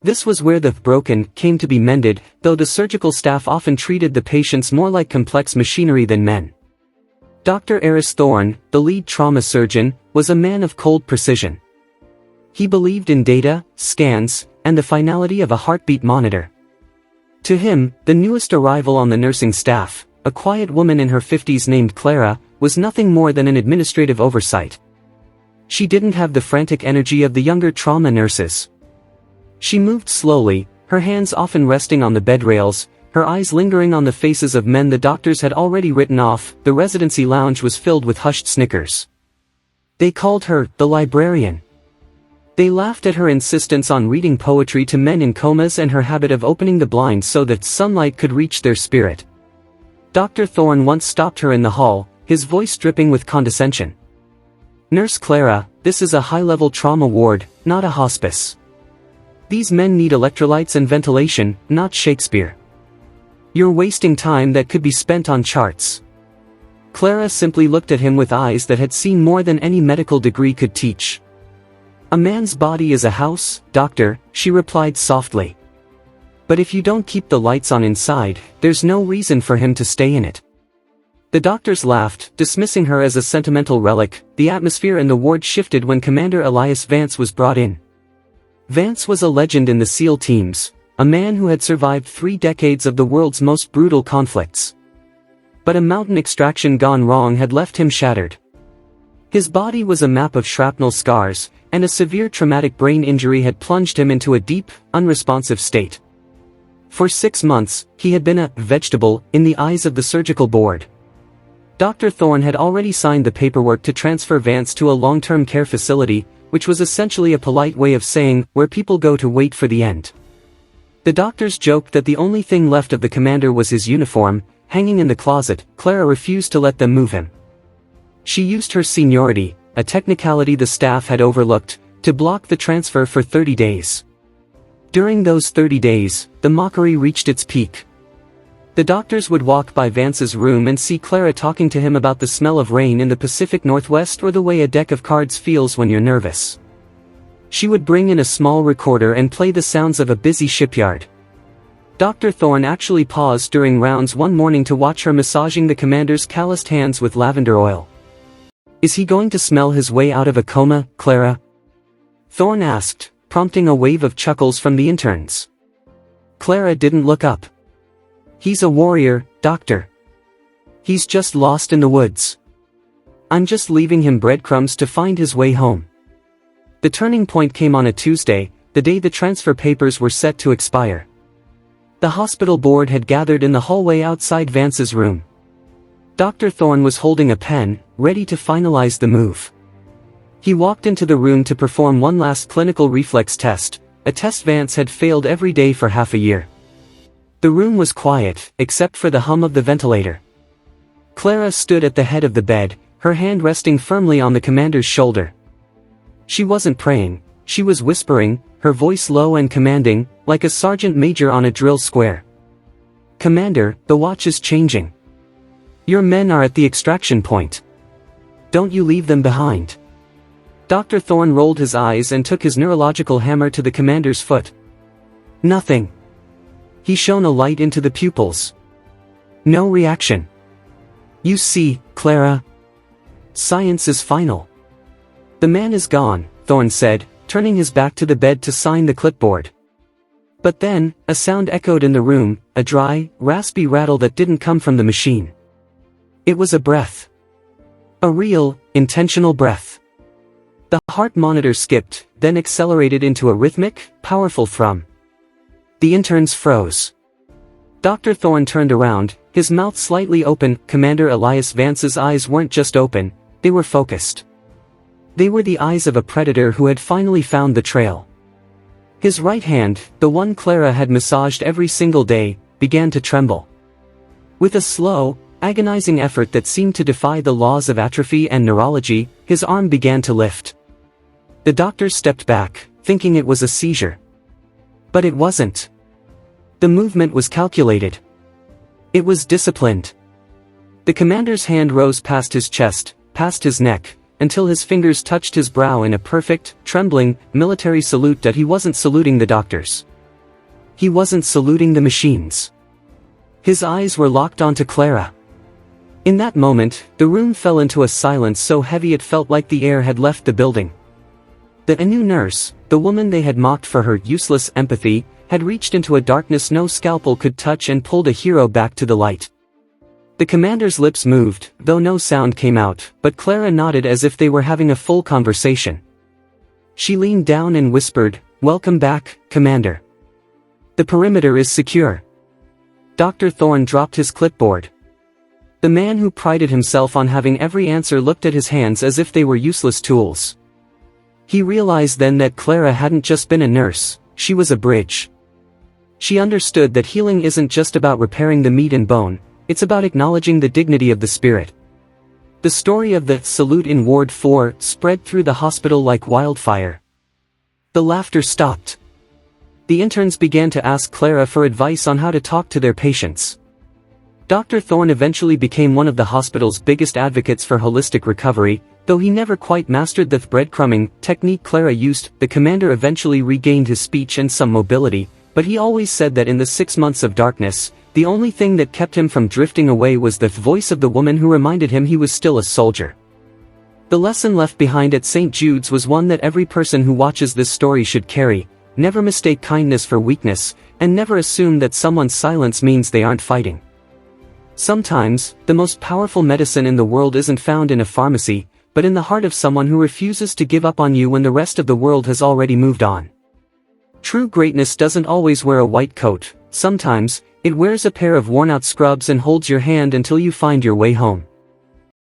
This was where the broken came to be mended, though the surgical staff often treated the patients more like complex machinery than men. Dr. Elias Thorne, the lead trauma surgeon, was a man of cold precision. He believed in data, scans, and the finality of a heartbeat monitor. To him, the newest arrival on the nursing staff, a quiet woman in her 50s named Clara, was nothing more than an administrative oversight. She didn't have the frantic energy of the younger trauma nurses. She moved slowly, her hands often resting on the bed rails, her eyes lingering on the faces of men the doctors had already written off. The residency lounge was filled with hushed snickers. They called her the librarian. They laughed at her insistence on reading poetry to men in comas and her habit of opening the blinds so that sunlight could reach their spirit. Dr. Thorne once stopped her in the hall, his voice dripping with condescension. "Nurse Clara, this is a high-level trauma ward, not a hospice. These men need electrolytes and ventilation, not Shakespeare. You're wasting time that could be spent on charts." Clara simply looked at him with eyes that had seen more than any medical degree could teach. "A man's body is a house, doctor," she replied softly. "But if you don't keep the lights on inside, there's no reason for him to stay in it." The doctors laughed, dismissing her as a sentimental relic. The atmosphere in the ward shifted when Commander Elias Vance was brought in. Vance was a legend in the SEAL teams, a man who had survived 3 decades of the world's most brutal conflicts. But a mountain extraction gone wrong had left him shattered. His body was a map of shrapnel scars, and a severe traumatic brain injury had plunged him into a deep, unresponsive state. For 6 months, he had been a vegetable in the eyes of the surgical board. Dr. Thorne had already signed the paperwork to transfer Vance to a long-term care facility, which was essentially a polite way of saying, where people go to wait for the end. The doctors joked that the only thing left of the commander was his uniform, hanging in the closet. Clara refused to let them move him. She used her seniority, a technicality the staff had overlooked, to block the transfer for 30 days. During those 30 days, the mockery reached its peak. The doctors would walk by Vance's room and see Clara talking to him about the smell of rain in the Pacific Northwest or the way a deck of cards feels when you're nervous. She would bring in a small recorder and play the sounds of a busy shipyard. Dr. Thorne actually paused during rounds one morning to watch her massaging the commander's calloused hands with lavender oil. "Is he going to smell his way out of a coma, Clara?" Thorne asked, prompting a wave of chuckles from the interns. Clara didn't look up. "He's a warrior, doctor. He's just lost in the woods. I'm just leaving him breadcrumbs to find his way home." The turning point came on a Tuesday, the day the transfer papers were set to expire. The hospital board had gathered in the hallway outside Vance's room. Dr. Thorne was holding a pen, ready to finalize the move. He walked into the room to perform one last clinical reflex test, a test Vance had failed every day for half a year. The room was quiet, except for the hum of the ventilator. Clara stood at the head of the bed, her hand resting firmly on the commander's shoulder. She wasn't praying, she was whispering, her voice low and commanding, like a sergeant major on a drill square. "Commander, the watch is changing. Your men are at the extraction point. Don't you leave them behind." Dr. Thorne rolled his eyes and took his neurological hammer to the commander's foot. "Nothing." He shone a light into the pupils. "No reaction. You see, Clara. Science is final." "The man is gone," Thorne said, turning his back to the bed to sign the clipboard. But then, a sound echoed in the room, a dry, raspy rattle that didn't come from the machine. It was a breath. A real, intentional breath. The heart monitor skipped, then accelerated into a rhythmic, powerful thrum. The interns froze. Dr. Thorne turned around, his mouth slightly open. Commander Elias Vance's eyes weren't just open, they were focused. They were the eyes of a predator who had finally found the trail. His right hand, the one Clara had massaged every single day, began to tremble. With a slow, agonizing effort that seemed to defy the laws of atrophy and neurology, his arm began to lift. The doctor stepped back, thinking it was a seizure. But it wasn't. The movement was calculated. It was disciplined. The commander's hand rose past his chest, past his neck, until his fingers touched his brow in a perfect, trembling, military salute that he wasn't saluting the doctors. He wasn't saluting the machines. His eyes were locked onto Clara. In that moment, the room fell into a silence so heavy it felt like the air had left the building. The new nurse, the woman they had mocked for her useless empathy, had reached into a darkness no scalpel could touch and pulled a hero back to the light. The commander's lips moved, though no sound came out, but Clara nodded as if they were having a full conversation. She leaned down and whispered, "Welcome back, Commander. The perimeter is secure." Dr. Thorne dropped his clipboard. The man who prided himself on having every answer looked at his hands as if they were useless tools. He realized then that Clara hadn't just been a nurse, she was a bridge. She understood that healing isn't just about repairing the meat and bone, it's about acknowledging the dignity of the spirit. The story of the salute in Ward 4 spread through the hospital like wildfire. The laughter stopped. The interns began to ask Clara for advice on how to talk to their patients. Dr. Thorne eventually became one of the hospital's biggest advocates for holistic recovery, though he never quite mastered the breadcrumbing technique Clara used. The commander eventually regained his speech and some mobility, but he always said that in the 6 months of darkness, the only thing that kept him from drifting away was the voice of the woman who reminded him he was still a soldier. The lesson left behind at St. Jude's was one that every person who watches this story should carry: never mistake kindness for weakness, and never assume that someone's silence means they aren't fighting. Sometimes, the most powerful medicine in the world isn't found in a pharmacy, but in the heart of someone who refuses to give up on you when the rest of the world has already moved on. True greatness doesn't always wear a white coat, sometimes, it wears a pair of worn-out scrubs and holds your hand until you find your way home.